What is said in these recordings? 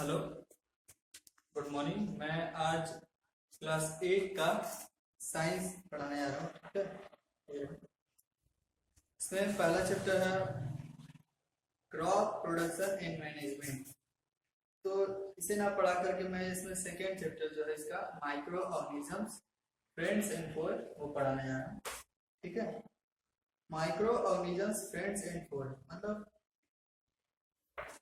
Hello, good morning. मैं आज class 8 का साइंस पढ़ाने जा रहा हूँ। ठीक है, इसमें पहला चैप्टर है क्रॉप प्रोडक्शन एंड मैनेजमेंट। तो इसे ना पढ़ा करके मैं इसमें सेकेंड चैप्टर जो है इसका micro organisms friends and four वो पढ़ाने जा रहा हूँ। ठीक है, micro organisms friends and four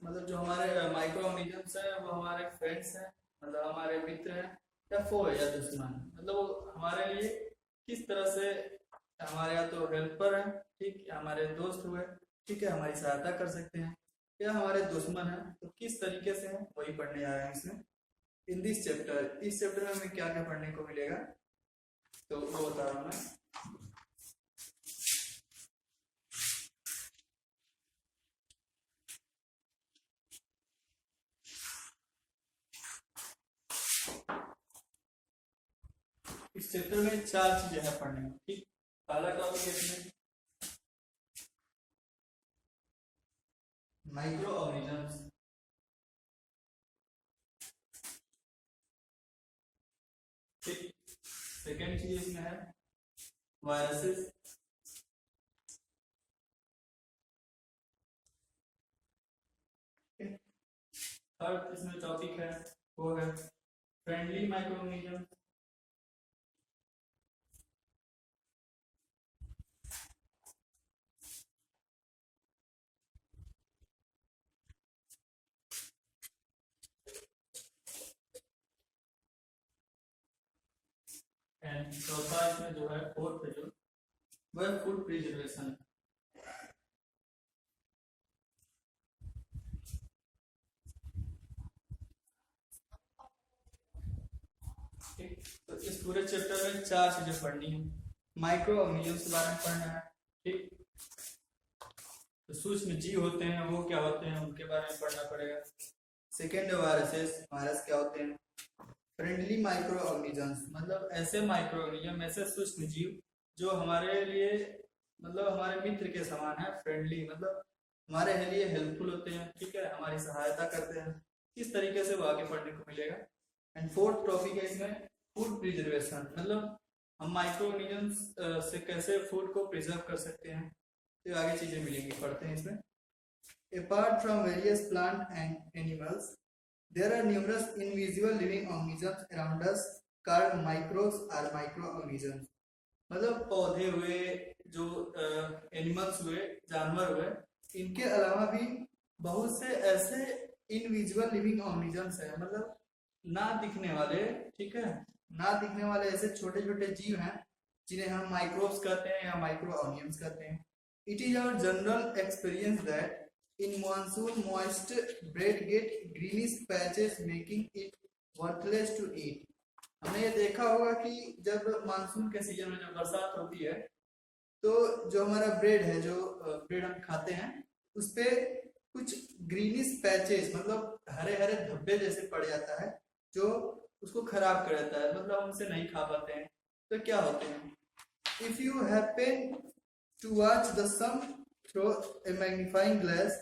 मतलब जो हमारे माइक्रो ऑर्गेनिजम्स है वो हमारे फ्रेंड्स हैं, मतलब हमारे मित्र हैं, या फो है या दुश्मन है। मतलब वो हमारे लिए किस तरह से हमारे या तो हेल्पर हैं, ठीक, या हमारे दोस्त हुए, ठीक है, हमारी सहायता कर सकते हैं, या हमारे दुश्मन हैं, तो किस तरीके से हैं वही पढ़ने जा रहे हैं इसमें। इन दिस चैप्टर, इस चैप्टर में हमें क्या क्या पढ़ने को मिलेगा तो वो बता रहा हूँ मैं। इस चैप्टर में चार चीजें हैं पढ़ने में। ठीक, पहला टॉपिक है इसमें माइक्रो ऑर्गेनिजम्स। ठीक, सेकेंड चीज इसमें है वायरसेस। थर्ड इसमें टॉपिक है वो है फ्रेंडली माइक्रो ऑर्गेनिज्म। एंड चौथा इसमें जो है फोर्थ है जो वो है फूड प्रिजर्वेशन। ठीक, तो इस पूरे चैप्टर में चार चीजें पढ़नी है। माइक्रो ऑर्गेनिजम्स के बारे में पढ़ना है। ठीक, तो सूक्ष्म जीव होते हैं वो क्या होते हैं उनके बारे में पढ़ना पड़ेगा। सेकेंड वायरसेस, वायरस क्या होते हैं। फ्रेंडली माइक्रो ऑर्गेनिजम्स मतलब ऐसे माइक्रो ऑर्गेनिज्म, ऐसे सूक्ष्म जीव जो हमारे लिए मतलब हमारे मित्र के समान है। फ्रेंडली मतलब हमारे लिए हेल्पफुल होते हैं, ठीक है, हमारी सहायता करते हैं। किस तरीके से वो आगे पढ़ने को मिलेगा। एंड फोर्थ टॉपिक है इसमें फूड प्रिजर्वेशन, मतलब हम माइक्रो ऑर्गेनिजम्स से कैसे फूड को प्रिजर्व कर सकते हैं। तो आगे चीजें मिलेंगी, पढ़ते हैं इसमें। Apart from various plant and animals, there are numerous invisible living organisms around us called microbes or microorganisms। मतलब पौधे हुए, जो एनिमल्स हुए, जानवर हुए, इनके अलावा भी बहुत से ऐसे इनविजिबल लिविंग ऑर्गेनिजम्स हैं, मतलब ना दिखने वाले, ठीक है, ना दिखने वाले ऐसे छोटे छोटे जीव हैं जिन्हें हम माइक्रोब्स कहते हैं या माइक्रो ऑर्गेनिजम्स कहते हैं। It is our general experience that in monsoon moist bread get greenish patches making it worthless to eat। हमने ये देखा होगा कि जब मानसून के सीजन में जब बरसात होती है तो जो हमारा ब्रेड है, जो ब्रेड हम खाते हैं, उस पे कुछ ग्रीनिश पैचेस मतलब हरे हरे धब्बे जैसे पड़ जाता है जो उसको खराब कर देता है, मतलब हम उसे नहीं खा पाते हैं। तो क्या होते हैं, if you happen to watch the sun through a magnifying glass,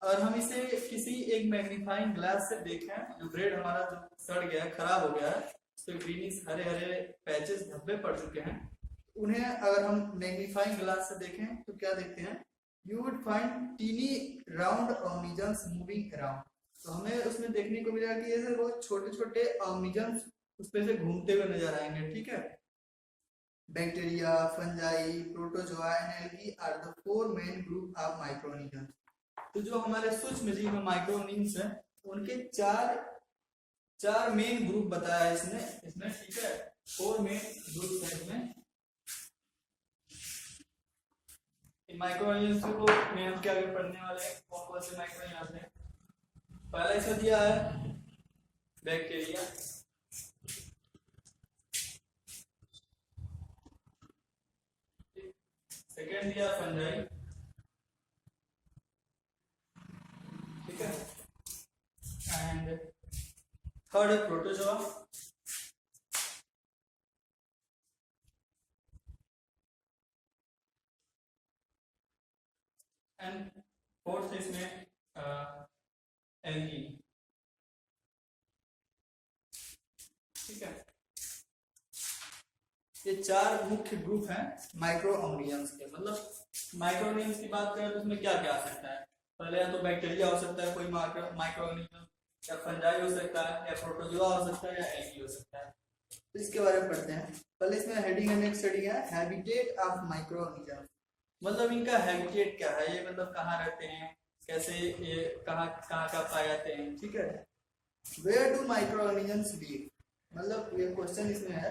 और हम इसे किसी एक मैग्नीफाइंग ग्लास से देखें, जो ब्रेड हमारा जो सड़ गया है, खराब हो गया है, उस पर ग्रीनिश हरे हरे पैचेस धब्बे पड़ चुके हैं, उन्हें अगर हम मैग्नीफाइंग ग्लास से देखें तो क्या देखते हैं, you would find tiny round organisms moving around. तो हमें उसमें देखने को मिलेगा कि ऐसे बहुत छोटे छोटे ऑर्गेनिजम्स उस पे से घूमते हुए नजर आएंगे। ठीक है, bacteria, fungi, protozoa and algae are the four main group of microorganisms. तो जो हमारे सूक्ष्म जीव माइक्रोऑर्गेनिजम्स हैं उनके चार चार मेन ग्रुप बताया है इसमें ठीक है, फोर मेन ग्रुप है इसमें। माइक्रोऑर्गेनिजम्स को में हम क्या पढ़ने वाले हैं, कौन कौन से माइक्रोऑर्गेनिजम्स हैं। पहला इसमें दिया है बैक्टीरिया, सेकेंड दिया फंजाई, ठीक है, एंड थर्ड है प्रोटोजोआ, एंड फोर्थ इसमें एल्गी। चार मुख्य ग्रुप हैं माइक्रो ऑर्गेनिजम्स के। मतलब माइक्रो ऑर्गेनिजम्स की बात करें तो उसमें क्या क्या आ सकता है? पहले या तो बैक्टीरिया हो सकता है कोई माइक्रो ऑर्गेनिज्म, या फंजाई हो सकता है, या प्रोटोजोआ हो सकता है, या एल्गी हो सकता है। तो इसके बारे में पढ़ते हैं। पहले इसमें हेडिंग है, नेक्स्ट हेडिंग है हैबिटेट ऑफ माइक्रो ऑर्गेनिज्म। मतलब इनका हैबिटेट क्या है, ये मतलब कहाँ रहते हैं, कैसे ये कहाँ कहाँ पाए जाते हैं, ठीक है। Where do micro organisms live, मतलब ये क्वेश्चन इसमें है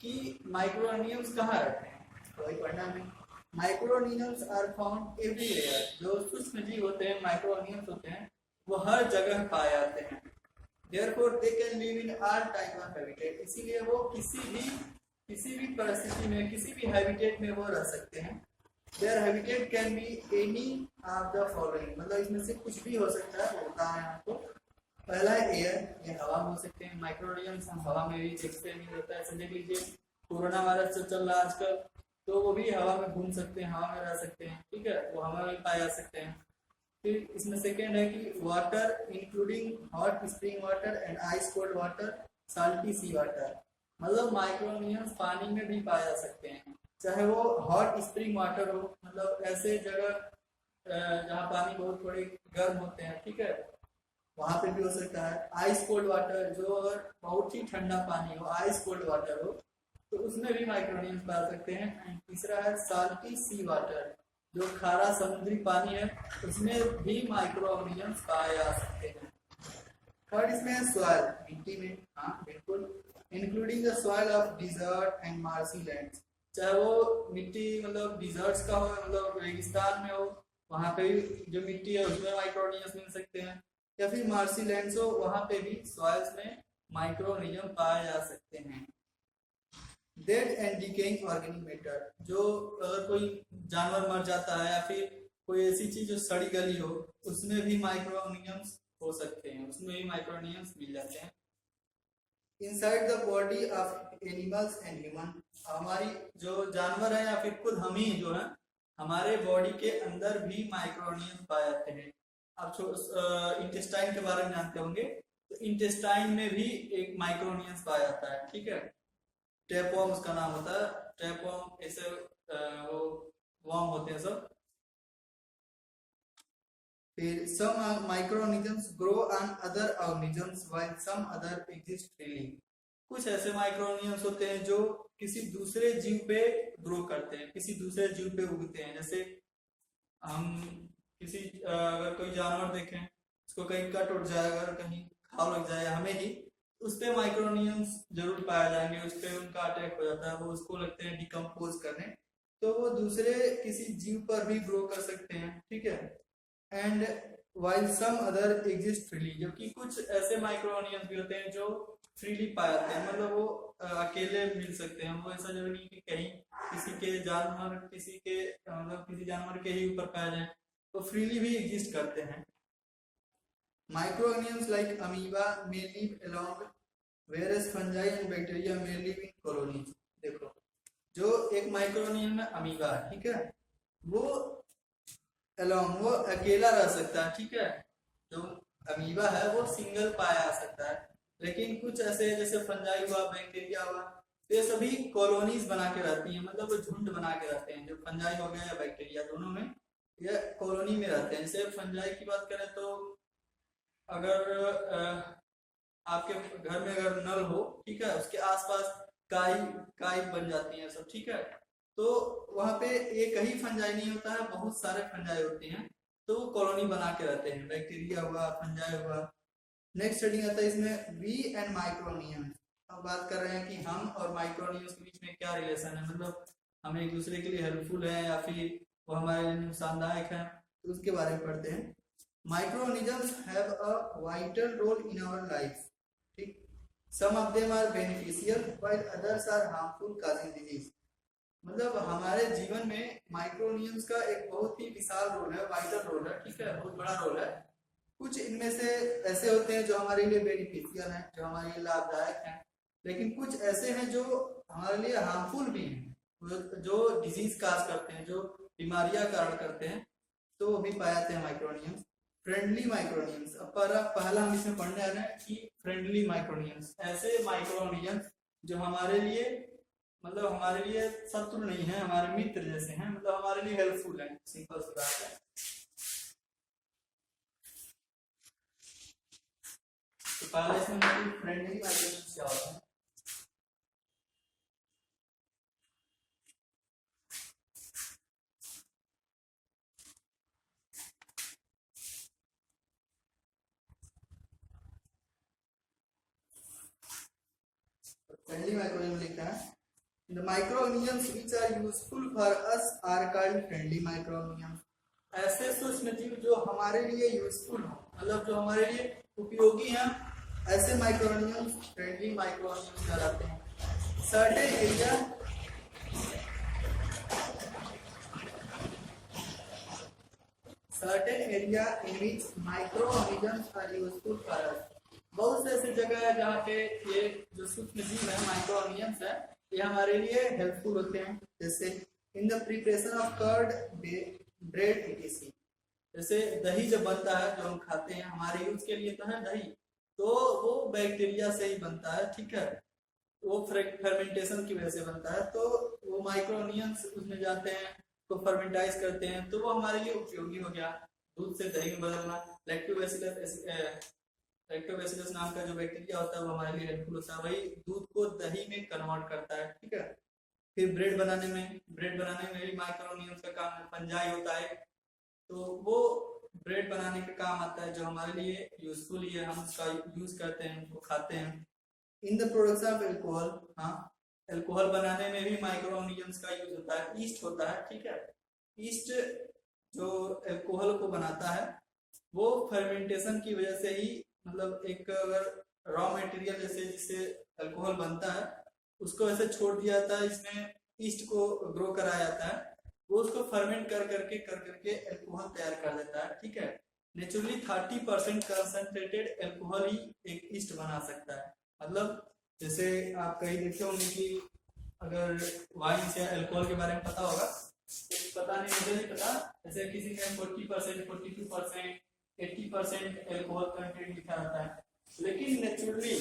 कि माइक्रो ऑर्गेनिजम्स कहाँ रहते हैं, तो वही पढ़ना है। Micro organisms are found everywhere, जो सूक्ष्म जीव होते हैं माइक्रो ऑर्गेनिजम्स होते हैं वो हर जगह पाए जाते हैं। Therefore they can live in all type of habitat, इसीलिए वो किसी भी परिस्थिति में किसी भी हैबिटेट में वो रह सकते हैं। Their habitat can be any of the following, मतलब इसमें से कुछ भी हो सकता है, होता है आपको। पहला है एयर, ये हवा में हो सकते हैं। माइक्रो ऑर्गेनिजम्स हम हवा में भी देखते नहीं रहता है, ऐसे देख लीजिए कोरोना वायरस जो चल रहा है आजकल, तो वो भी हवा में घूम सकते हैं, हवा में रह सकते हैं, ठीक है, वो हवा में पाए जा सकते हैं। फिर इसमें सेकेंड है कि water including hot spring water and ice cold water, salty sea water, मतलब माइक्रो ऑर्गेनिजम्स पानी में भी पाए जा सकते हैं, चाहे वो हॉट स्प्रिंग वाटर हो, मतलब ऐसे जगह जहाँ पानी बहुत थोड़े गर्म होते हैं, ठीक है, वहां पे भी हो सकता है। आइस कोल्ड वाटर, जो अगर बहुत ही ठंडा पानी हो, आइस कोल्ड वाटर हो, तो उसमें भी माइक्रो ऑर्गेनिजम्स पा सकते हैं। एंड तीसरा है साल्टी सी वाटर, जो खारा समुद्री पानी है, उसमें भी माइक्रो ऑर्गेनिजम्स पाए जा सकते हैं। थर्ड इसमें है सॉइल, मिट्टी में, हाँ बिल्कुल, including the soil of desert and marshy lands, चाहे वो मिट्टी मतलब डिजर्ट्स का हो, मतलब रेगिस्तान में हो, वहां पे भी जो मिट्टी है उसमें माइक्रो ऑर्गेनिजम्स मिल सकते हैं, या फिर मार्सी लैंड्स हो, वहां पे भी सॉइल्स में माइक्रो ऑर्गेनिज्म पाए जा सकते हैं। Dead and decaying organic matter, जो अगर कोई जानवर मर जाता है या फिर कोई ऐसी चीज जो सड़ी गली हो, उसमें भी माइक्रो ऑर्गेनिजम्स हो सकते हैं, उसमें भी माइक्रो ऑर्गेनिजम्स मिल जाते हैं। Inside the body of animals and human, हमारी जो जानवर है या फिर खुद हम ही जो है, हमारे बॉडी के अंदर भी माइक्रो ऑर्गेनिजम्स पाए जाते हैं। आप इंटेस्टाइन के बारे में जानते होंगे, तो इंटेस्टाइन में भी एक माइक्रो ऑर्गेनिजम्स पाया जाता है, ठीक है, टैपवर्म उसका नाम होता है। टैपवर्म ऐसे वो वर्म होते हैं सब। फिर some microorganisms grow on other organisms while some other exist freely, कुछ ऐसे माइक्रो ऑर्गेनिजम्स होते हैं जो किसी दूसरे जीव पे ग्रो करते हैं, किसी दूसरे जीव पे उगते हैं। जैसे हम किसी अगर कोई जानवर देखें, उसको कहीं कट उठ जाए, अगर कहीं घाव लग जाए हमें ही, उस पे माइक्रो ऑर्गेनिजम्स जरूर पाए जाएंगे, उस पे उनका अटैक हो जाता है, वो उसको लगते हैं डिकम्पोज करने, तो वो दूसरे किसी जीव पर भी ग्रो कर सकते हैं, ठीक है। And while some other exist freely, जबकि कुछ ऐसे माइक्रो ऑर्गेनिजम्स भी होते हैं जो फ्रीली पाए जाते हैं, मतलब वो अकेले मिल सकते हैं, वो ऐसा जरूरी नहीं कि कहीं किसी के जानवर मतलब किसी जानवर के ही ऊपर पाया जाए, तो फ्रीली भी एग्जिस्ट करते हैं। Micro organisms like amoeba may live along whereas fungi and bacteria may live in colonies। देखो, जो एक माइक्रो ऑर्गेनिज्म है अमीबा, ठीक है, वो along, वो अकेला रह सकता है, ठीक है, जो अमीबा है वो सिंगल पाया जा सकता है। लेकिन कुछ ऐसे जैसे फंजाई हुआ, बैक्टीरिया हुआ, तो ये सभी कॉलोनीज बना के रहती हैं, मतलब वो झुंड बना के रहते हैं। जो फंजाई हो गया या बैक्टीरिया, दोनों में ये कॉलोनी में रहते हैं। जैसे फंजाई की बात करें तो अगर आपके घर में अगर नल हो, ठीक है, उसके आसपास काई बन जाती है सब, ठीक है, तो वहां पे एक ही फंजाई नहीं होता है, बहुत सारे फंजाई होते हैं, तो वो कॉलोनी बना के रहते हैं, बैक्टीरिया हुआ, फंजाई हुआ। नेक्स्ट हेडिंग आता है इसमें वी एंड माइक्रोनियम्स। अब बात कर रहे हैं कि हम और माइक्रोनियम्स के बीच में क्या रिलेशन है, मतलब हम एक दूसरे के लिए हेल्पफुल है या फिर वो हमारे लिए नुकसानदायक है, तो उसके बारे में पढ़ते हैं। Microorganisms have a vital role in our life, ठीक, some of them are beneficial while others are harmful causing disease, मतलब हमारे जीवन में माइक्रोनियम्स का एक बहुत ही विशाल रोल है, वाइटल रोल है, ठीक है, बहुत बड़ा रोल है। कुछ इनमें से ऐसे होते हैं जो हमारे लिए बेनिफिशियल हैं, जो हमारे लिए लाभदायक हैं, लेकिन कुछ ऐसे हैं जो हमारे लिए हार्मफुल भी हैं, जो डिजीज काज करते हैं, जो बीमारियां कारण करते हैं, तो वो भी पाए जाते हैं माइक्रोनियम्स। फ्रेंडली माइक्रोनियम्स, अब पहला हम इसमें पढ़ने आ रहे हैं कि फ्रेंडली माइक्रोनियम्स, ऐसे माइक्रोनियम्स जो हमारे लिए मतलब हमारे लिए शत्रु नहीं है, हमारे मित्र जैसे हैं, मतलब हमारे लिए हेल्पफुल है, सिंपल सी बात है। तो पहले इसमें फ्रेंडली माइक्रोवेव क्या होता है। फ्रेंडली माइक्रोवेव लिखा है, the microorganisms which are useful for us are called friendly microorganisms। ऐसे सूक्ष्म जीव जो हमारे लिए यूजफुल हो, मतलब जो हमारे लिए उपयोगी हैं, ऐसे माइक्रोऑर्गेनिज्म फ्रेंडली माइक्रोऑर्गेनिज्म कहलाते हैं। Certain area in which microorganisms are useful for us। बहुत से ऐसी जगह है जहाँ पे ये जो सूक्ष्म जीव है, माइक्रोऑर्गेनिज्म्स है, ये हमारे लिए हेल्पफुल होते हैं। जैसे in the preparation of curd, bread etc। जैसे दही जब बनता है, जो हम खाते हैं, हमारे यूज के लिए तो है दही, तो वो बैक्टीरिया से ही बनता है, ठीक है, वो फर्मेंटेशन की वजह से बनता है, तो वो माइक्रोनियंस उसमें जाते हैं, तो फर्मेंटाइज करते हैं, तो वो हमारे लिए उपयोगी हो गया। दूध से दही में बदलना, लैक्टोबैसिलस नाम का जो बैक्टीरिया होता है वो हमारे लिए हेल्पफुल होता है, वही दूध को दही में कन्वर्ट करता है, ठीक है। फिर ब्रेड बनाने में भी माइक्रोनियंस का काम है, फंजाई होता है, तो वो ब्रेड बनाने का काम आता है, जो हमारे लिए यूजफुल है, हम उसका यूज करते हैं, उसको खाते हैं। In the production of alcohol, हाँ, एल्कोहल बनाने में भी माइक्रोऑर्गेनिज्म्स का यूज होता है, ईस्ट होता है, ठीक है। ईस्ट जो एल्कोहल को बनाता है, वो फर्मेंटेशन की वजह से ही, मतलब एक अगर रॉ मटेरियल जैसे जिससे एल्कोहल बनता है, उसको ऐसे छोड़ दिया जाता है, इसमें ईस्ट को ग्रो कराया जाता है, वो उसको फर्मेंट कर करके एल्कोहल तैयार कर देता है, ठीक है। नेचुरली 30% कंसंट्रेटेड एल्कोहल ही एक ईस्ट बना सकता है। मतलब जैसे आप कहीं देखे होंगे कि अगर वाइन या अल्कोहल के बारे में पता होगा, पता नहीं, मुझे नहीं पता, जैसे किसी में 40%, 42%, 80% एल्कोहल कंटेंट लिखा रहता है, लेकिन नेचुरली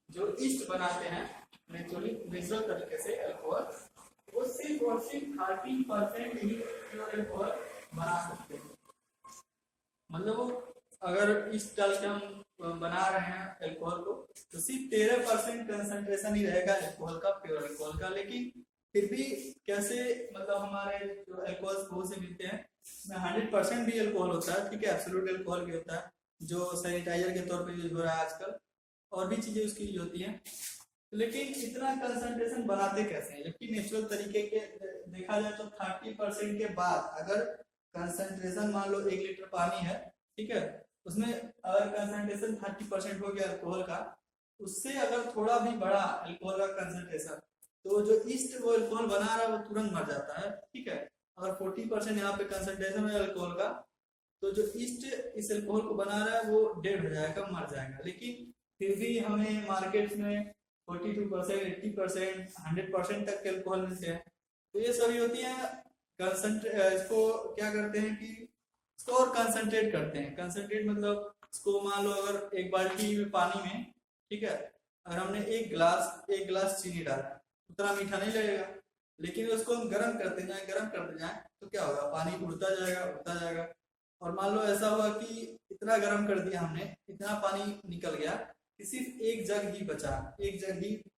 जो ईस्ट बनाते हैं नेचुरली नेचुरल तरीके से एल्कोहल, वो सिर्फ और सिर्फ 30% ही प्योर एल्कोहल बना सकते हैं। मतलब अगर इस डाल के हम बना रहे हैं एल्कोहल को, तो सिर्फ 13% कंसंट्रेशन ही रहेगा एल्कोहल का, प्योर एल्कोहल का, लेकिन फिर भी कैसे, मतलब हमारे जो एल्कोहल बहुत से मिलते हैं, उसमें 100% भी एल्कोहल होता है, ठीक है, एब्सोल्यूट एल्कोहल भी होता है, जो सैनिटाइजर के तौर पर यूज हो रहा है आजकल, और भी चीजें उसकी यूज होती हैं, लेकिन इतना कंसंट्रेशन बनाते कैसे हैं, जबकि नेचुरल तरीके के देखा जाए तो 30% के बाद अगर कंसंट्रेशन मान लो 1 लीटर पानी है, ठीक है, उसमें अगर कंसंट्रेशन 30% हो गया अल्कोहल का, उससे अगर थोड़ा भी बढ़ा अल्कोहल का कंसंट्रेशन, तो जो ईस्ट वो अल्कोहल बना रहा है वो तुरंत मर जाता है, ठीक है। अगर 40% यहाँ पे कंसंट्रेशन है अल्कोहल का, तो जो ईस्ट इस अल्कोहल को बना रहा है वो डेड हो जाएगा, मर जाएगा, लेकिन फिर भी हमें मार्केट में 42%, 80%, 100% तक के अल्कोहल मिलते हैं। तो ये सभी होती है इसको क्या करते हैं कि इसको और कंसंट्रेट करते हैं। कंसंट्रेट मतलब इसको मान लो अगर एक बाल्टी में पानी में, ठीक है, अगर हमने एक गिलास चीनी डाला, उतना मीठा नहीं लगेगा, लेकिन उसको हम गर्म करते जाए तो क्या होगा, पानी उड़ता जाएगा, और मान लो ऐसा हुआ कि इतना गर्म कर दिया हमने, इतना पानी निकल गया कि सिर्फ एक जग ही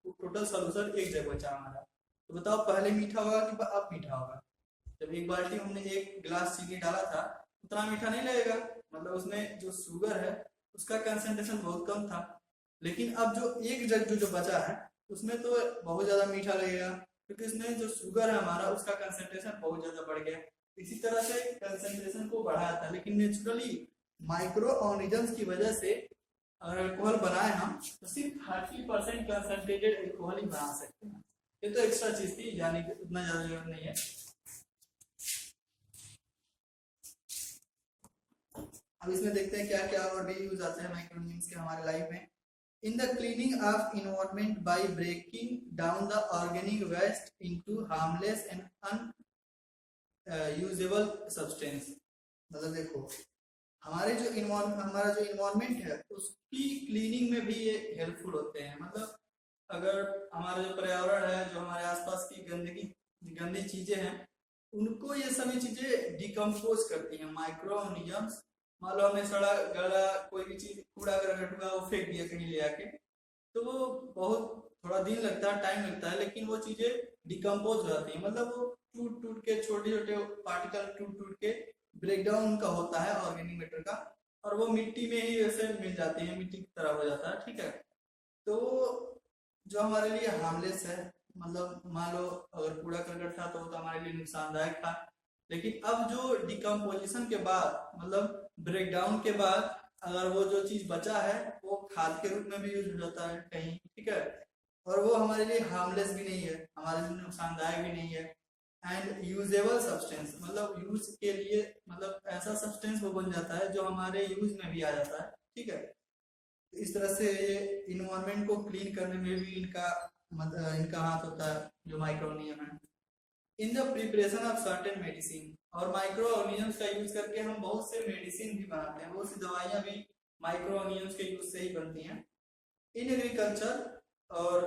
टोटल सोल्यूशन एक जग बचा हमारा, तो बताओ पहले मीठा होगा कि अब मीठा होगा। जब एक बाल्टी हमने 1 गिलास चीनी डाला था, उतना मीठा नहीं लगेगा, मतलब उसमें जो शुगर है उसका कंसंट्रेशन बहुत कम था, लेकिन अब जो एक जग जो बचा है उसमें तो बहुत ज्यादा मीठा लगेगा, क्योंकि इसमें जो शुगर है हमारा उसका कंसंट्रेशन बहुत ज्यादा बढ़ गया। इसी तरह से कंसंट्रेशन को बढ़ाया था, लेकिन नेचुरली माइक्रो ऑर्गेनिजम्स की वजह से अगर अल्कोहल बनाए हम, तो सिर्फ 30% कंसंट्रेटेड अल्कोहल ही बना सकते हैं। ये तो एक्स्ट्रा चीज थी, यानी कि उतना ज्यादा जरूरत नहीं है। अब इसमें देखते हैं क्या क्या और भी यूज आते हैं माइक्रोऑर्गेनिज्म्स के हमारे लाइफ में। In the cleaning of environment by breaking down the organic waste into harmless and unusable substance. मतलब देखो हमारा जो इन्वायरमेंट है उसकी क्लीनिंग में भी ये हेल्पफुल होते हैं। मतलब अगर हमारा जो पर्यावरण है, जो हमारे आसपास की गंदी चीजें हैं, उनको ये सभी चीजें डिकम्पोज करती हैं, माइक्रो ऑर्गेनिजम्स। मान लो हमने सड़ा गला कोई भी चीज, कूड़ा करकट हुआ, वो फेंक दिया कहीं ले आके, तो वो बहुत थोड़ा दिन लगता है, टाइम लगता है, लेकिन वो चीजें डिकम्पोज हो जाती है, मतलब वो टूट टूट के, छोटे छोटे पार्टिकल टूट टूट के ब्रेक डाउन उनका होता है ऑर्गेनिक मैटर का, और वो मिट्टी में ही वैसे मिल जाती है, मिट्टी की तरह हो जाता है, ठीक है। तो जो हमारे लिए हार्मलेस है, मतलब मान लो अगर कूड़ा करकट था तो वो तो हमारे लिए नुकसानदायक था, लेकिन अब जो डिकम्पोजिशन के बाद, मतलब ब्रेक डाउन के बाद, अगर वो जो चीज बचा है वो खाद के रूप में भी यूज हो जाता है कहीं, ठीक है, और वो हमारे लिए हार्मलेस भी नहीं है, हमारे लिए नुकसानदायक भी नहीं है, एंड यूजेबल सब्सटेंस, मतलब यूज के लिए, मतलब ऐसा सब्सटेंस वो बन जाता है जो हमारे यूज में भी आ जाता है, ठीक है। इस तरह से ये इन्वायरमेंट को क्लीन करने में भी इनका हाथ होता है, जो माइक्रो ऑर्गेनिज्म है। इन the preparation of certain medicine, और माइक्रो ऑर्गेनिजम्स का यूज करके हम बहुत से मेडिसिन भी बनाते हैं, बहुत सी दवाइयां भी माइक्रो ऑर्गेनिजम्स के यूज से ही बनती हैं। इन एग्रीकल्चर, और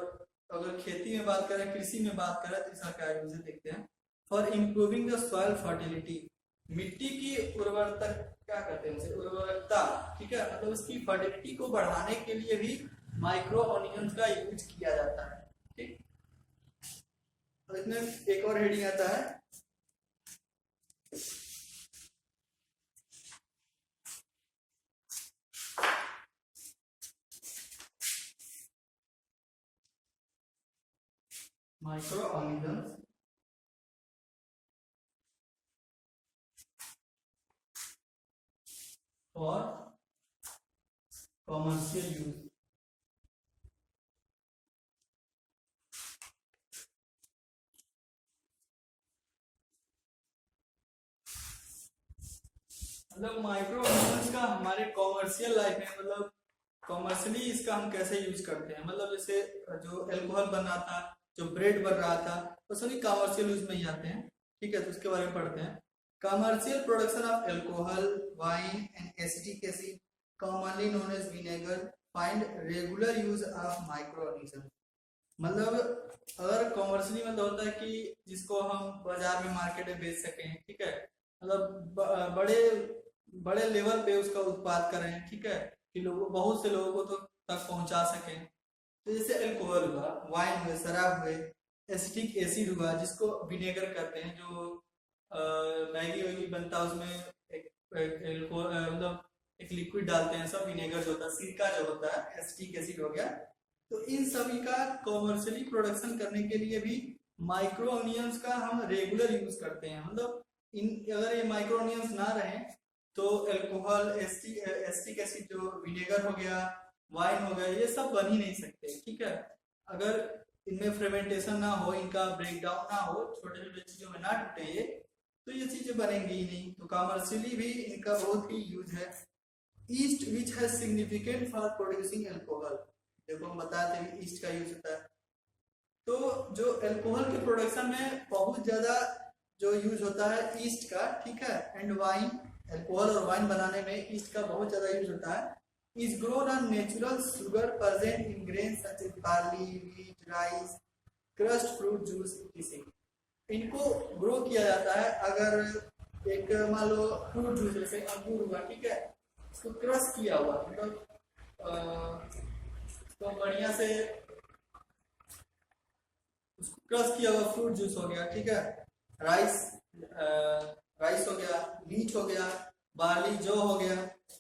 अगर खेती में बात करें, कृषि में बात करें, तो इसका क्या यूज है देखते हैं। For improving the soil fertility, मिट्टी की उर्वरता, क्या कहते हैं उसे, उर्वरकता, ठीक है, मतलब उसकी फर्टिलिटी को बढ़ाने के लिए भी माइक्रो ऑर्गेनिजम्स का यूज किया जाता है, ठीक। तो इसमें एक और हेडिंग आता है, micro organisms for commercial use. मतलब माइक्रो ऑर्गेनिजम्स का हमारे कॉमर्शियल लाइफ में, मतलब कॉमर्शियली इसका हम कैसे यूज करते हैं, मतलब जैसे जो एल्कोहल बन रहा था, जो ब्रेड बन रहा था, वो सभी कॉमर्शियल यूज में ही आते हैं, ठीक है। तो उसके बारे में पढ़ते हैं। Commercial production of alcohol, wine and acetic acid, commonly known as vinegar, find regular use of micro organism. मतलब अगर कॉमर्शियली मतलब होता है कि जिसको हम बाजार में, मार्केट में बेच सकें, ठीक है, मतलब बड़े बड़े लेवल पे उसका उत्पाद करें, ठीक है, कि लोगों, बहुत से लोगों को तो तक पहुंचा सकें। तो जैसे अल्कोहल हुआ, वाइन हुए, शराब हुए, एसिटिक एसिड हुआ जिसको विनेगर कहते हैं, जो मैगी वैगी बनता है उसमें मतलब एक लिक्विड डालते हैं, सब विनेगर जो होता है, सिरका जो होता है, एसिटिक एसिड हो गया। तो इन सभी का कॉमर्शियली प्रोडक्शन करने के लिए भी माइक्रो ऑर्गेनिजम्स का हम रेगुलर यूज करते हैं, मतलब इन, अगर ये माइक्रो ऑर्गेनिजम्स ना रहे तो अल्कोहल, एसिटिक एसिड, जो विनेगर हो गया, वाइन हो गया, ये सब बन ही नहीं सकते, ठीक है। अगर इनमें फ्रेमेंटेशन ना हो, इनका ब्रेक डाउन ना हो, छोटे छोटे चीजों में ना टूटे ये, तो ये चीजें बनेंगी ही नहीं। तो कॉमर्शियली भी इनका बहुत ही यूज है। ईस्ट विच है सिग्निफिकेंट फॉर प्रोड्यूसिंग अल्कोहल, देखो हम बताते हैं ईस्ट का यूज होता है। तो जो अल्कोहल के प्रोडक्शन में बहुत ज्यादा जो यूज होता है ईस्ट का, ठीक है, एंड वाइन, अल्कोहल और वाइन बनाने में ईस्ट का बहुत ज्यादा यूज होता है। Is grown on natural sugar present in grain such as barley, wheat, rice, crushed fruit juice, etc। इनको ग्रो किया जाता है, अगर एक मान लो फ्रूट जूस जैसे अंगूर हुआ, ठीक है, इसको क्रश किया हुआ, मतलब तो बढ़िया से उसको क्रश किया हुआ फ्रूट जूस हो गया, ठीक है। राइस, राइस हो गया, वीट हो गया, बार्ली, जौ हो गया।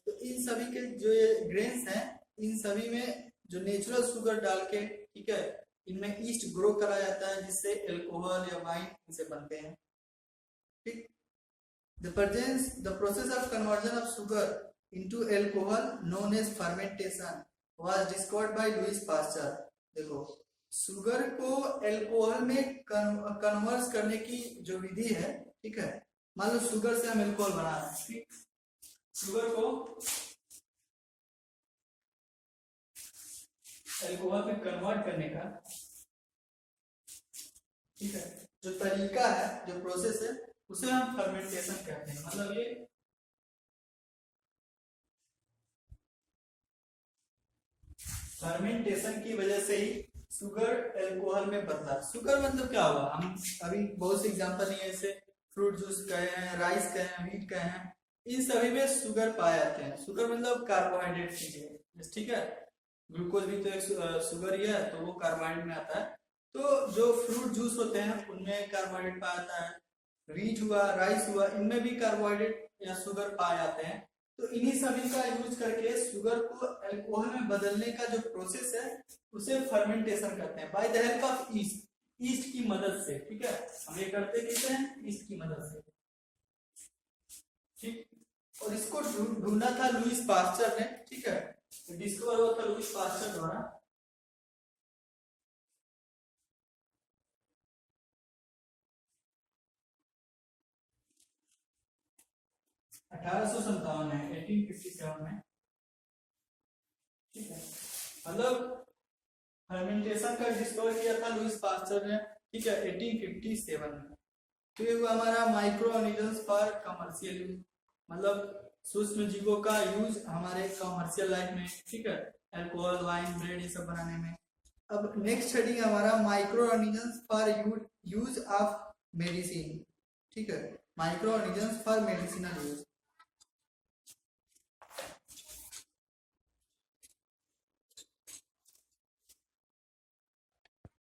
तो इन सभी के जो ये ग्रेन्स हैं, इन सभी में जो नेचुरल शुगर डाल के, ठीक है, इनमें ईस्ट ग्रो करा जाता है, जिससे अल्कोहल या वाइन इनसे बनते हैं, ठीक। The process of conversion of sugar into alcohol known as fermentation was discovered by Louis Pasteur। देखो, शुगर को अल्कोहल में कन्वर्ट करने की जो विधि है, ठीक है, मान लो शुगर से हम अल्कोहल बना रहे हैं, ठीक, शुगर को अल्कोहल में कन्वर्ट करने का, ठीक है, जो तरीका है, जो प्रोसेस है, उसे हम फर्मेंटेशन कहते हैं। मतलब ये फर्मेंटेशन की वजह से ही शुगर अल्कोहल में बदला। शुगर मतलब क्या हुआ, हम अभी बहुत से एग्जांपल लिए, जैसे फ्रूट जूस कहे हैं, राइस कहे हैं, मीट कहे हैं, इन सभी में शुगर पाए जाते हैं। शुगर मतलब कार्बोहाइड्रेट चीजें, ठीक है। ग्लूकोज भी तो एक शुगर ही है, तो वो कार्बोहाइड्रेट में आता है। तो जो फ्रूट जूस होते हैं उनमें कार्बोहाइड्रेट पाया जाता है, रीच हुआ, राइस हुआ, इनमें भी कार्बोहाइड्रेट या शुगर पाए जाते हैं। तो इन्हीं सभी का यूज करके शुगर को अल्कोहल में बदलने का जो प्रोसेस है उसे फर्मेंटेशन कहते हैं, by the help of east, east की मदद से, ठीक है। हम ये करते कैसे हैं, ईस्ट की मदद से, ठीक। और इसको ढूंढा था लुईस पास्चर ने, ठीक है, डिस्कवर हुआ था लुईस पास्चर द्वारा। $1857 में, 1857 में, ठीक है। मतलब फर्मेंटेशन का डिस्कवर किया था लुईस पास्चर ने, ठीक है, 1857 में। तो ये हुआ हमारा micro organisms for commercial use, मतलब सूक्ष्म जीवों का यूज हमारे कमर्शियल लाइफ में, ठीक है, अल्कोहल, वाइन, ब्रेड ये सब बनाने में। अब नेक्स्ट स्टडी हमारा micro organisms for use of medicine, ठीक है, micro organisms for medicinal use.